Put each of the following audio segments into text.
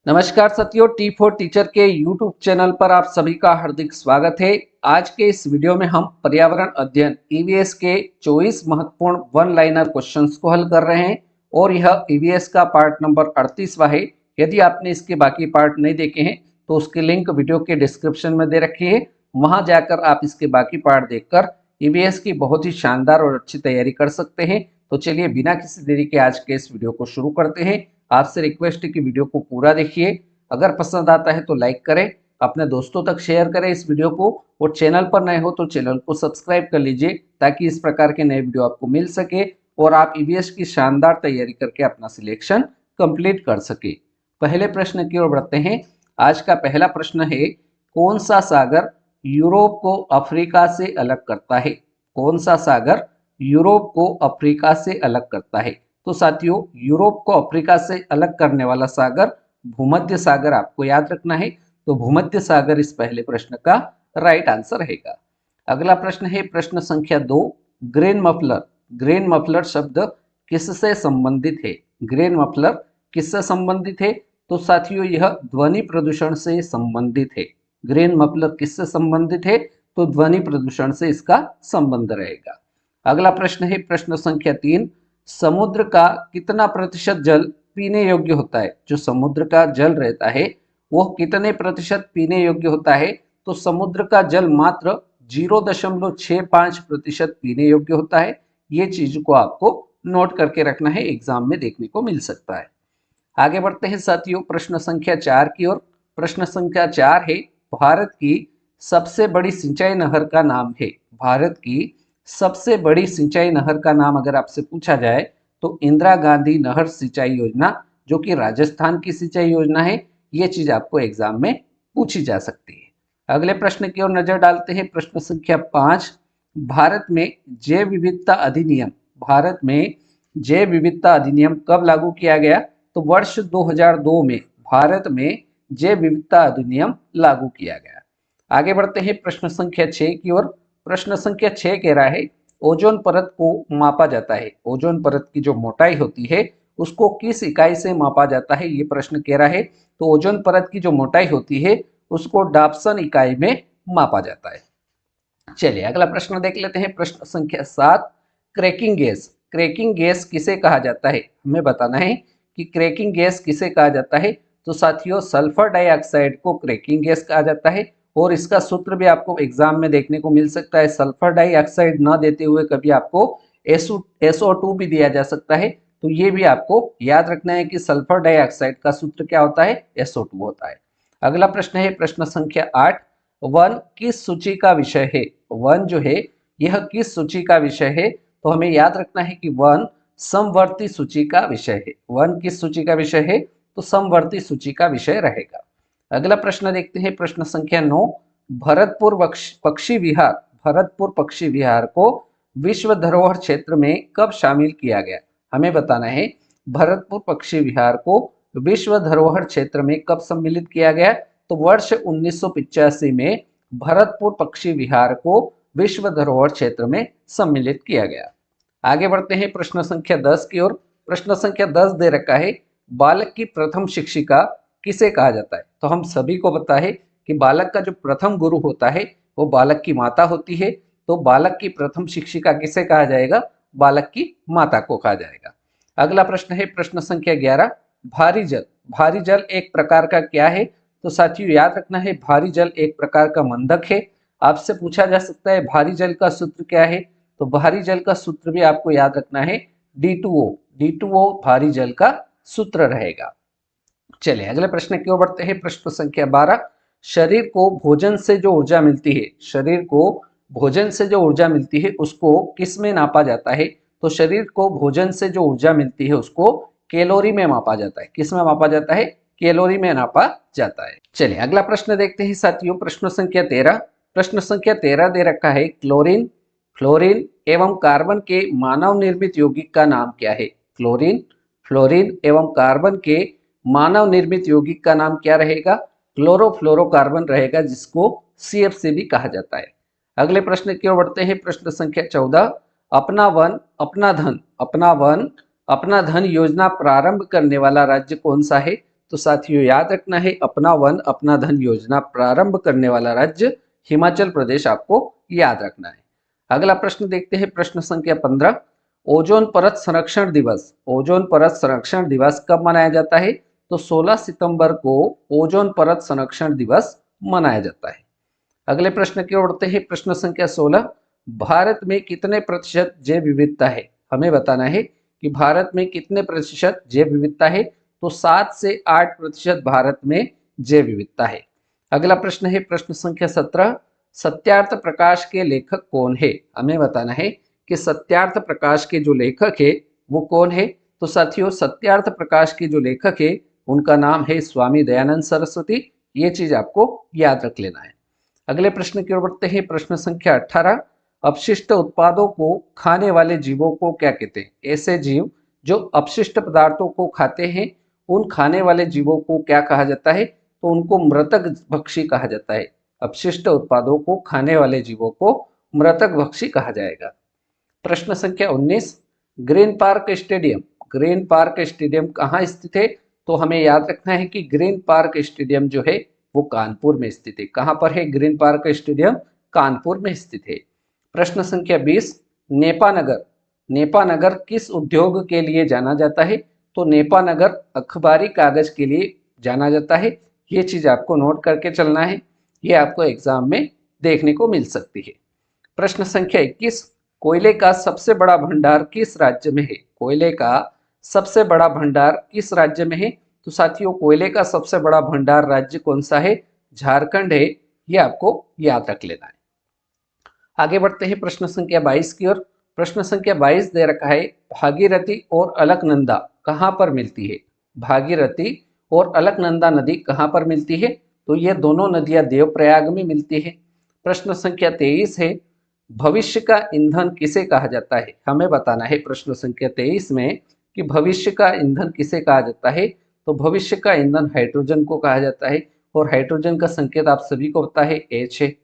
नमस्कार साथियों, T4 teacher के YouTube चैनल पर आप सभी का हार्दिक स्वागत है। आज के इस वीडियो में हम पर्यावरण अध्ययन ईवीएस के 24 महत्वपूर्ण वन लाइनर क्वेश्चंस को हल कर रहे हैं और यह ईवीएस का पार्ट नंबर 38वां है। यदि आपने इसके बाकी पार्ट नहीं देखे हैं तो उसकी लिंक वीडियो के डिस्क्रिप्शन में दे रखी है, वहां जाकर आप इसके बाकी पार्ट देखकर ईवीएस की बहुत ही शानदार और अच्छी तैयारी कर सकते हैं। तो चलिए बिना किसी देरी के आज के इस वीडियो को शुरू करते हैं। आपसे रिक्वेस्ट है कि वीडियो को पूरा देखिए। अगर पसंद आता है तो लाइक करें, अपने दोस्तों तक शेयर करें इस वीडियो को, और चैनल पर नए हो तो चैनल को सब्सक्राइब कर लीजिए ताकि इस प्रकार के नए वीडियो आपको मिल सके और आप ईवीएस की शानदार तैयारी करके अपना सिलेक्शन कंप्लीट कर सके। पहले प्रश्न की ओर बढ़ते हैं। आज का पहला प्रश्न है, कौन सा सागर यूरोप को अफ्रीका से अलग करता है? कौन सा सागर यूरोप को अफ्रीका से अलग करता है? तो साथियों, यूरोप को अफ्रीका से अलग करने वाला सागर भूमध्य सागर आपको याद रखना है। तो भूमध्य सागर इस पहले प्रश्न का राइट आंसर रहेगा। अगला प्रश्न है प्रश्न संख्या 2, ग्रेन मफलर। ग्रेन मफलर शब्द किससे संबंधित है? ग्रेन मफलर किससे संबंधित है? तो साथियों, यह ध्वनि प्रदूषण से संबंधित है। ग्रेन मफलर किससे संबंधित है? तो ध्वनि प्रदूषण से इसका संबंध रहेगा। अगला प्रश्न है प्रश्न संख्या 3, समुद्र का कितना प्रतिशत जल पीने योग्य होता है? जो समुद्र का जल रहता है वह कितने प्रतिशत पीने योग्य होता है? तो समुद्र का जल मात्र 0.65% पीने योग्य होता है। ये चीज को आपको नोट करके रखना है, एग्जाम में देखने को मिल सकता है। आगे बढ़ते हैं साथियों प्रश्न संख्या 4 की ओर। प्रश्न संख्या 4 है, भारत की सबसे बड़ी सिंचाई नहर का नाम है? भारत की सबसे बड़ी सिंचाई नहर का नाम अगर आपसे पूछा जाए तो इंदिरा गांधी नहर सिंचाई योजना, जो कि राजस्थान की सिंचाई योजना है। ये चीज आपको एग्जाम में पूछी जा सकती है। अगले प्रश्न की ओर नजर डालते हैं। प्रश्न संख्या 5, भारत में जैव विविधता अधिनियम, भारत में जैव विविधता अधिनियम कब लागू किया गया? तो वर्ष 2002 में भारत में जैव विविधता अधिनियम लागू किया गया। आगे बढ़ते हैं प्रश्न संख्या 6 की ओर। प्रश्न संख्या 6 कह रहा है, ओजोन परत को मापा जाता है। ओजोन परत की जो मोटाई होती है उसको किस इकाई से मापा जाता है? ये प्रश्न कह रहा है। तो ओजोन परत की जो मोटाई होती है उसको डाप्सन इकाई में मापा जाता है। चलिए अगला प्रश्न देख लेते हैं। प्रश्न संख्या 7, क्रैकिंग गैस। क्रैकिंग गैस किसे कहा जाता है? हमें बताना है कि क्रैकिंग गैस किसे कहा जाता है। तो साथियों, सल्फर डाइऑक्साइड को क्रैकिंग गैस कहा जाता है और इसका सूत्र भी आपको एग्जाम में देखने को मिल सकता है। सल्फर डाइऑक्साइड ना देते हुए कभी आपको SO2 भी दिया जा सकता है। तो ये भी आपको याद रखना है कि सल्फर डाइऑक्साइड का सूत्र क्या होता है? SO2 होता है। अगला प्रश्न है प्रश्न संख्या 8, वन किस सूची का विषय है? वन जो है यह किस सूची का विषय है? तो हमें याद रखना है कि वन समवर्ती सूची का विषय है। वन किस सूची का विषय है? तो समवर्ती सूची का विषय रहेगा। अगला प्रश्न देखते हैं प्रश्न संख्या 9, भरतपुर पक्षी विहार, भरतपुर पक्षी विहार को विश्व धरोहर क्षेत्र में कब शामिल किया गया? हमें बताना है भरतपुर पक्षी विहार को विश्व धरोहर क्षेत्र में कब सम्मिलित किया गया? तो वर्ष 1985 में भरतपुर पक्षी विहार को विश्व धरोहर क्षेत्र में सम्मिलित किया गया। आगे बढ़ते हैं प्रश्न संख्या 10 की ओर। प्रश्न संख्या 10 दे रखा है, बालक की प्रथम शिक्षिका किसे कहा जाता है? तो हम सभी को पता है कि बालक का जो प्रथम गुरु होता है वो बालक की माता होती है। तो बालक की प्रथम शिक्षिका किसे कहा जाएगा? बालक की माता को कहा जाएगा। अगला प्रश्न है प्रश्न संख्या 11, भारी जल। भारी जल एक प्रकार का क्या है? तो साथियों याद रखना है, भारी जल एक प्रकार का मंदक है। आपसे पूछा जा सकता है भारी जल का सूत्र क्या है? तो भारी जल का सूत्र भी आपको याद रखना है, D2O। D2O भारी जल का सूत्र रहेगा। चलिए अगले प्रश्न की ओर बढ़ते हैं। प्रश्न संख्या 12, शरीर को भोजन से जो ऊर्जा मिलती है, शरीर को भोजन से जो ऊर्जा मिलती है उसको किस में नापा जाता है? तो शरीर को भोजन से जो ऊर्जा मिलती है उसको कैलोरी में मापा जाता है। किस में मापा जाता है? कैलोरी में नापा जाता है। चलिए अगला प्रश्न देखते हैं साथियों। प्रश्न संख्या 13, प्रश्न संख्या 13 दे रखा है, क्लोरीन, फ्लोरीन एवं कार्बन के मानव निर्मित यौगिक का नाम क्या है? क्लोरीन, फ्लोरीन एवं कार्बन के मानव निर्मित यौगिक का नाम क्या रहेगा? क्लोरोफ्लोरोकार्बन रहेगा, जिसको CFC भी कहा जाता है। अगले प्रश्न की ओर बढ़ते हैं। प्रश्न संख्या 14, अपना वन अपना धन, अपना वन अपना धन योजना प्रारंभ करने वाला राज्य कौन सा है? तो साथियों याद रखना है, अपना वन अपना धन योजना प्रारंभ करने वाला राज्य हिमाचल प्रदेश आपको याद रखना है। अगला प्रश्न देखते हैं, प्रश्न संख्या 15। ओजोन परत संरक्षण दिवस, ओजोन परत संरक्षण दिवस कब मनाया जाता है? तो 16 सितंबर को ओजोन परत संरक्षण दिवस मनाया जाता है। अगले प्रश्न की ओर बढ़ते हैं, प्रश्न संख्या 16। भारत में कितने प्रतिशत जैव विविधता है? हमें बताना है कि भारत में कितने प्रतिशत जैव विविधता है? तो 7 से 8% भारत में जैव विविधता है। अगला प्रश्न है प्रश्न संख्या 17। सत्यार्थ प्रकाश के लेखक कौन है? हमें बताना है कि सत्यार्थ प्रकाश के जो लेखक है वो कौन है? तो साथियों सत्यार्थ प्रकाश के जो लेखक है उनका नाम है स्वामी दयानंद सरस्वती। ये चीज आपको याद रख लेना है। अगले प्रश्न की ओर बढ़ते हैं, प्रश्न संख्या 18। अपशिष्ट उत्पादों को खाने वाले जीवों को क्या कहते हैं? ऐसे जीव जो अपशिष्ट पदार्थों को खाते हैं उन खाने वाले जीवों को क्या कहा जाता है? तो उनको मृतक भक्षी कहा जाता है। अपशिष्ट उत्पादों को खाने वाले जीवों को मृतक भक्षी कहा जाएगा। प्रश्न संख्या 19। Green park stadium, green park stadium कहाँ स्थित है? तो हमें याद रखना है कि ग्रीन पार्क स्टेडियम जो है वो कानपुर में स्थित है। कहाँ पर है ग्रीन पार्क स्टेडियम? कानपुर में स्थित है। प्रश्न संख्या 20। नेपानगर, नेपानगर किस उद्योग के लिए जाना जाता है? तो नेपानगर अखबारी कागज के लिए जाना जाता है। ये चीज आपको नोट करके चलना है, ये आपको एग्जाम में देखने को मिल सकती है। प्रश्न संख्या 21। कोयले का सबसे बड़ा भंडार किस राज्य में है? कोयले का सबसे बड़ा भंडार किस राज्य में है? तो साथियों कोयले का सबसे बड़ा भंडार राज्य कौन सा है? झारखंड है। ये आपको याद रख लेना है। आगे बढ़ते हैं प्रश्न संख्या 22 की ओर। प्रश्न संख्या 22 दे रखा है, भागीरथी और अलकनंदा कहाँ पर मिलती है? भागीरथी और अलकनंदा नदी कहाँ पर मिलती है? तो ये दोनों नदियां देवप्रयाग में मिलती है। प्रश्न संख्या 23 है, भविष्य का ईंधन किसे कहा जाता है? हमें बताना है प्रश्न संख्या 23 में कि भविष्य का ईंधन किसे कहा जाता है? तो भविष्य का ईंधन हाइड्रोजन को कहा जाता है और हाइड्रोजन का संकेत आप सभी को पता है H है।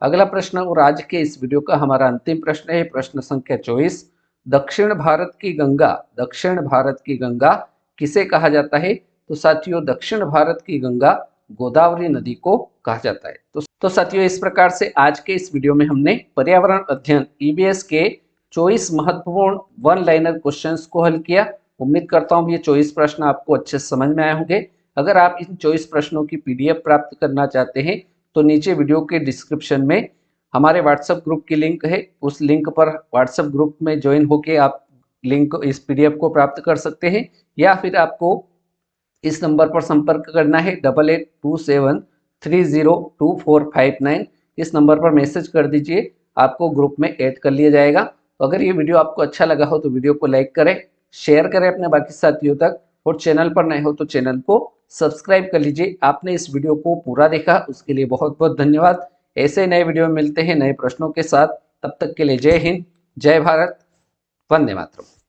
अगला प्रश्न और आज के इस वीडियो का हमारा अंतिम प्रश्न है प्रश्न संख्या 24। दक्षिण भारत की गंगा, दक्षिण भारत की गंगा किसे कहा जाता है? तो साथियों दक्षिण भारत की गंगा गोदावरी नदी को कहा जाता है। तो साथियों इस प्रकार से आज के इस वीडियो में हमने पर्यावरण अध्ययन ईवीएस के 24 महत्वपूर्ण वन लाइनर क्वेश्चंस को हल किया। उम्मीद करता हूं ये 24 प्रश्न आपको अच्छे से समझ में आए होंगे। अगर आप इन 24 प्रश्नों की पीडीएफ प्राप्त करना चाहते हैं तो नीचे वीडियो के डिस्क्रिप्शन में हमारे व्हाट्सएप ग्रुप की लिंक है, उस लिंक पर व्हाट्सएप ग्रुप में ज्वाइन होकर आप लिंक इस पीडीएफ को प्राप्त कर सकते हैं, या फिर आपको इस नंबर पर संपर्क करना है 8827302459। इस नंबर पर मैसेज कर दीजिए, आपको ग्रुप में ऐड कर लिया जाएगा। तो अगर ये वीडियो आपको अच्छा लगा हो तो वीडियो को लाइक करें, शेयर करें अपने बाकी साथियों तक, और चैनल पर नए हो तो चैनल को सब्सक्राइब कर लीजिए। आपने इस वीडियो को पूरा देखा उसके लिए बहुत बहुत धन्यवाद। ऐसे नए वीडियो में मिलते हैं नए प्रश्नों के साथ, तब तक के लिए जय हिंद, जय भारत, वंदे मातरम।